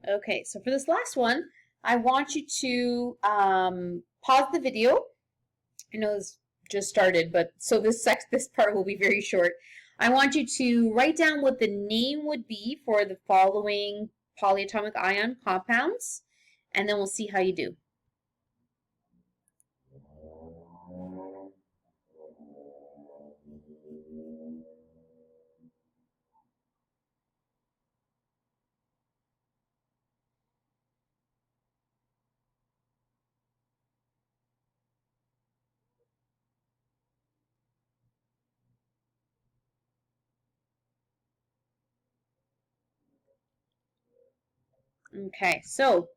Okay, so for this last one, I want you to pause the video. I know this just started, but so this part will be very short. I want you to write down what the name would be for the following polyatomic ion compounds, and then we'll see how you do. Okay, so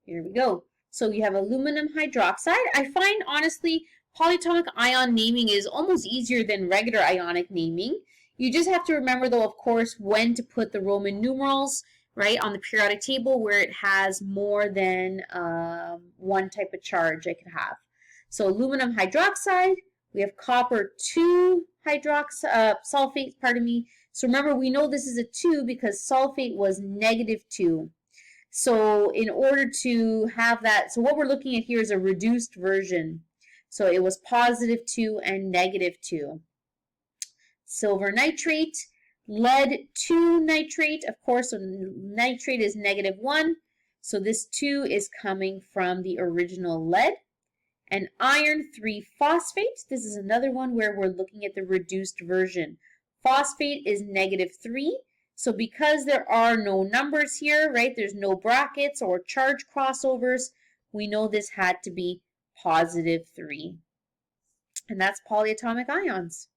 here we go. So you have aluminum hydroxide. I find, honestly, polyatomic ion naming is almost easier than regular ionic naming. You just have to remember, though, of course, when to put the Roman numerals, right, on the periodic table where it has more than one type of charge it could have. So aluminum hydroxide, we have copper 2 sulfate, pardon me. So remember, we know this is a 2 because sulfate was -2. So in order to have that, so what we're looking at here is a reduced version. So it was +2 and -2. Silver nitrate, lead 2 nitrate, of course, so nitrate is -1. So this 2 is coming from the original lead. And iron 3 phosphate, this is another one where we're looking at the reduced version. Phosphate is -3. So because there are no numbers here, right, there's no brackets or charge crossovers, we know this had to be +3. And that's polyatomic ions.